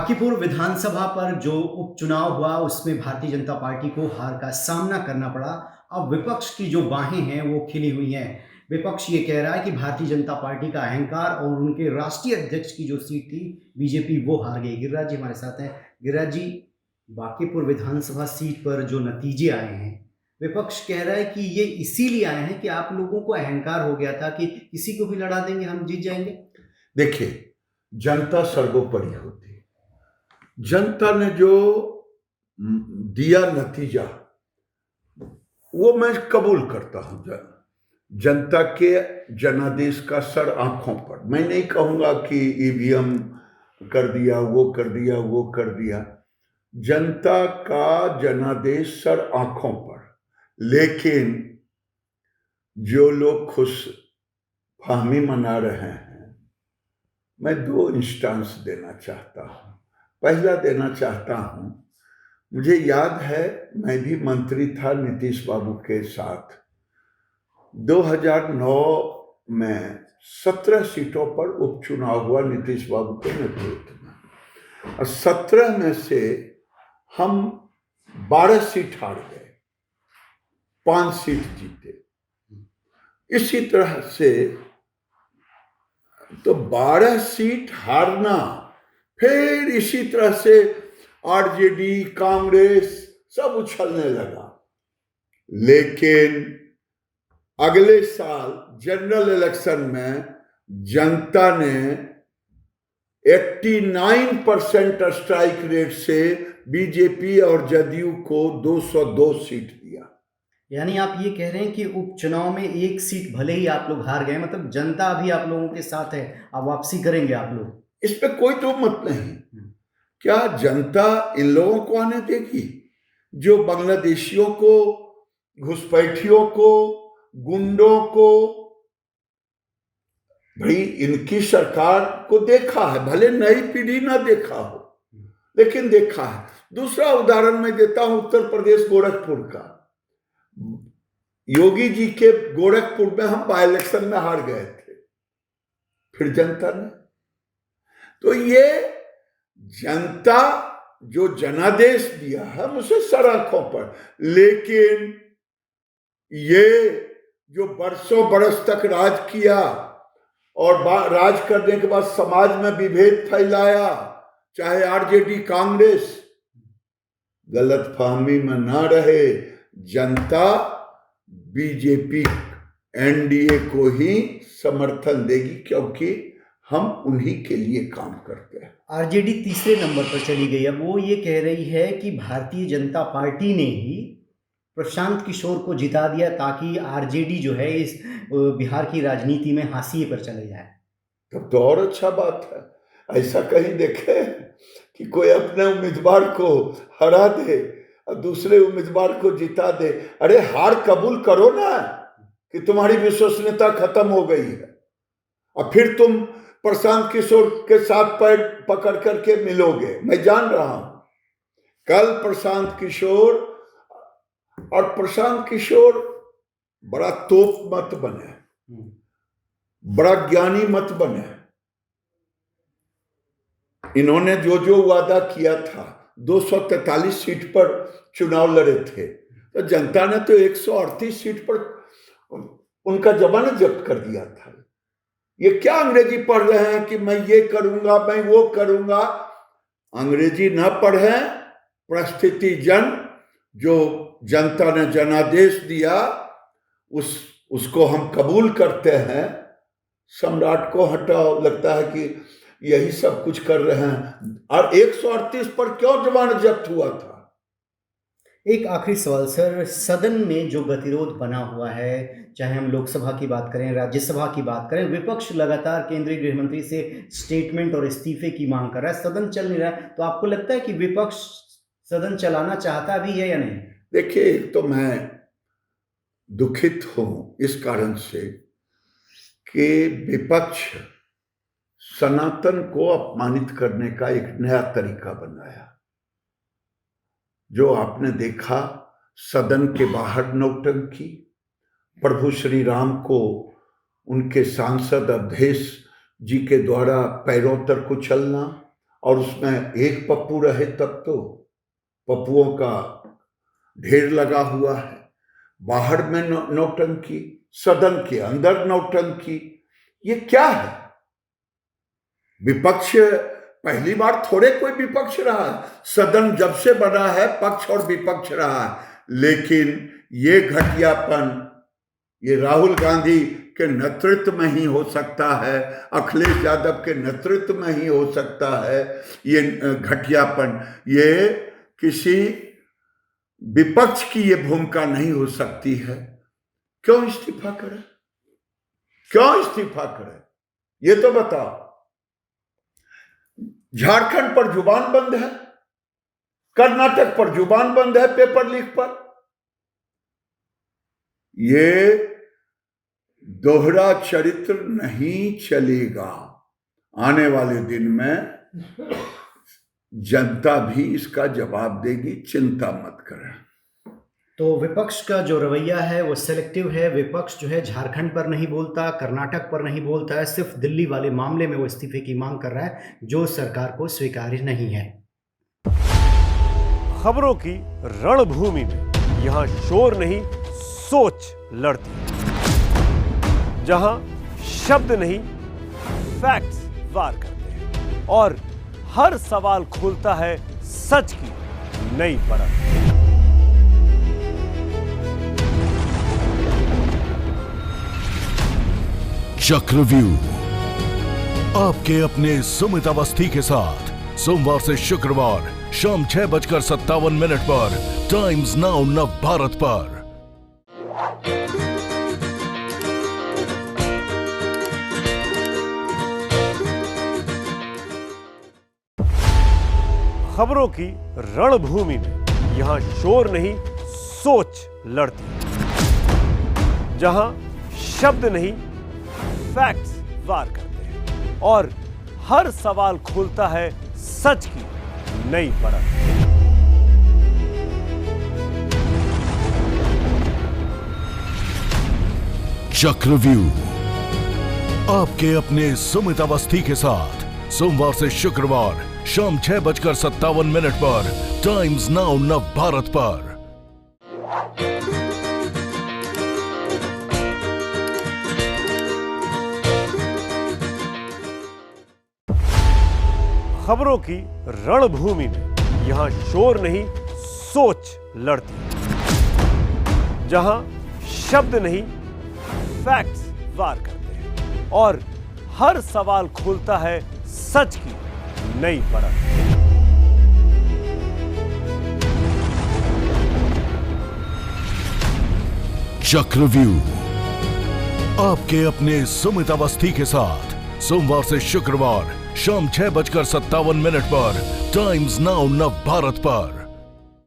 बांकीपुर विधानसभा पर जो उपचुनाव हुआ उसमें भारतीय जनता पार्टी को हार का सामना करना पड़ा। अब विपक्ष की जो बाहें हैं वो खिली हुई हैं। विपक्ष ये कह रहा है कि भारतीय जनता पार्टी का अहंकार और उनके राष्ट्रीय अध्यक्ष की जो सीट थी बीजेपी वो हार गई। गिरिराज जी हमारे साथ हैं। गिरिराज जी, बांकीपुर विधानसभा सीट पर जो नतीजे आए हैं, विपक्ष कह रहा है कि ये इसीलिए आए हैं कि आप लोगों को अहंकार हो गया था कि किसी को भी लड़ा देंगे, हम जीत जाएंगे। देखिए, जनता सर्वोपरि होती है। जनता ने जो दिया नतीजा वो मैं कबूल करता हूं। जनता के जनादेश का सर आंखों पर, मैं नहीं कहूंगा कि ईवीएम कर दिया, वो कर दिया, वो कर दिया। जनता का जनादेश सर आंखों पर, लेकिन जो लोग खुश फहमी मना रहे हैं, मैं दो इंस्टांस देना चाहता हूं। पहला देना चाहता हूं, मुझे याद है मैं भी मंत्री था नीतीश बाबू के साथ। 2009 में 17 सीटों पर उपचुनाव हुआ नीतीश बाबू के नेतृत्व में, और 17 में से हम 12 सीट हार गए, 5 सीट जीते। इसी तरह से तो 12 सीट हारना, फिर इसी तरह से आरजेडी, कांग्रेस सब उछलने लगा। लेकिन अगले साल जनरल इलेक्शन में जनता ने 89% स्ट्राइक रेट से बीजेपी और जदयू को 202 सीट दिया। यानी आप ये कह रहे हैं कि उपचुनाव में एक सीट भले ही आप लोग हार गए, मतलब जनता अभी आप लोगों के साथ है, अब वापसी करेंगे आप लोग। इस पे कोई तो मत नहीं। क्या जनता इन लोगों को आने देगी जो बांग्लादेशियों को, घुसपैठियों को, गुंडों को? भाई, इनकी सरकार को देखा है, भले नई पीढ़ी ना देखा हो लेकिन देखा है। दूसरा उदाहरण मैं देता हूं, उत्तर प्रदेश गोरखपुर का। योगी जी के गोरखपुर में हम बाई इलेक्शन में हार गए थे, फिर जनता ने तो ये जनता जो जनादेश दिया है मुझे सर आंखों पर। लेकिन ये जो बरसों बरस तक राज किया और राज करने के बाद समाज में विभेद फैलाया, चाहे आरजेडी, कांग्रेस, गलतफहमी में ना रहे। जनता बीजेपी, एनडीए को ही समर्थन देगी, क्योंकि हम उन्हीं के लिए काम करते हैं। आरजेडी तीसरे नंबर पर चली गई। अब वो ये कह रही है कि भारतीय जनता पार्टी ने ही प्रशांत किशोर को जिता दिया ताकि आरजेडी जो है इस बिहार की राजनीति में हाशिए पर चले जाए। तब तो और अच्छा बात है। ऐसा कहीं देखे कि कोई अपने उम्मीदवार को हरा दे और दूसरे उम्मीदवार को जिता दे? अरे हार कबूल करो ना कि तुम्हारी विश्वसनीयता खत्म हो गई है, और फिर तुम प्रशांत किशोर के साथ पैर पकड़ करके मिलोगे। मैं जान रहा हूं कल प्रशांत किशोर बड़ा तोप मत बने, बड़ा ज्ञानी मत बने। इन्होंने जो जो वादा किया था, 243 सीट पर चुनाव लड़े थे, तो जनता ने तो 138 सीट पर उनका जमानत जब्त कर दिया था। ये क्या अंग्रेजी पढ़ रहे हैं कि मैं ये करूंगा, मैं वो करूंगा? अंग्रेजी ना पढ़े, परिस्थिति जन जो जनता ने जनादेश दिया उसको हम कबूल करते हैं। सम्राट को हटाओ, लगता है कि यही सब कुछ कर रहे हैं। और 138 पर क्यों जमानत जब्त हुआ था? एक आखिरी सवाल सर, सदन में जो गतिरोध बना हुआ है, चाहे हम लोकसभा की बात करें, राज्यसभा की बात करें, विपक्ष लगातार केंद्रीय गृह मंत्री से स्टेटमेंट और इस्तीफे की मांग कर रहा है, सदन चल नहीं रहा है। तो आपको लगता है कि विपक्ष सदन चलाना चाहता भी है या नहीं? देखिए, एक तो मैं दुखित हूं इस कारण से कि विपक्ष सनातन को अपमानित करने का एक नया तरीका बनाया। जो आपने देखा, सदन के बाहर नौटंकी, प्रभु श्री राम को उनके सांसद अवधेश जी के द्वारा पैरों तर कुचलना, और उसमें एक पप्पू रहे तब तो पप्पुओं का ढेर लगा हुआ है। बाहर में नौटंकी, सदन के अंदर नौटंकी, ये क्या है? विपक्ष पहली बार थोड़े कोई विपक्ष रहा है, सदन जब से बना है पक्ष और विपक्ष रहा है। लेकिन ये घटियापन ये राहुल गांधी के नेतृत्व में ही हो सकता है, अखिलेश यादव के नेतृत्व में ही हो सकता है। ये घटियापन, ये किसी विपक्ष की ये भूमिका नहीं हो सकती है। क्यों इस्तीफा करे? क्यों इस्तीफा करे? ये तो बताओ। झारखंड पर जुबान बंद है, कर्नाटक पर जुबान बंद है पेपर लीक पर। ये दोहरा चरित्र नहीं चलेगा। आने वाले दिन में जनता भी इसका जवाब देगी, चिंता मत करें। तो विपक्ष का जो रवैया है वो सेलेक्टिव है। विपक्ष जो है झारखंड पर नहीं बोलता, कर्नाटक पर नहीं बोलता है, सिर्फ दिल्ली वाले मामले में वो इस्तीफे की मांग कर रहा है, जो सरकार को स्वीकार्य नहीं है। खबरों की रणभूमि में यहाँ शोर नहीं, सोच लड़ती है। जहां शब्द नहीं, फैक्ट्स वार करते हैं और हर सवाल खोलता है सच की नई परत। चक्रव्यूह आपके अपने सुमित अवस्थी के साथ सोमवार से शुक्रवार शाम 6:57 पर टाइम्स नाउ नव भारत पर। खबरों की रणभूमि में यहाँ शोर नहीं, सोच लड़ती है। जहां शब्द नहीं, फैक्ट्स वार करते हैं और हर सवाल खोलता है सच की नई परत। चक्रव्यूह आपके अपने सुमित अवस्थी के साथ सोमवार से शुक्रवार शाम 6:57 पर टाइम्स नाउ नव भारत पर। खबरों की रणभूमि में यहाँ शोर नहीं, सोच लड़ती है। जहां शब्द नहीं, फैक्ट्स वार करते हैं और हर सवाल खोलता है सच की नई परत। चक्रव्यूह आपके अपने सुमित अवस्थी के साथ सोमवार से शुक्रवार शाम 6:57 पर टाइम्स नाउ नव भारत पर।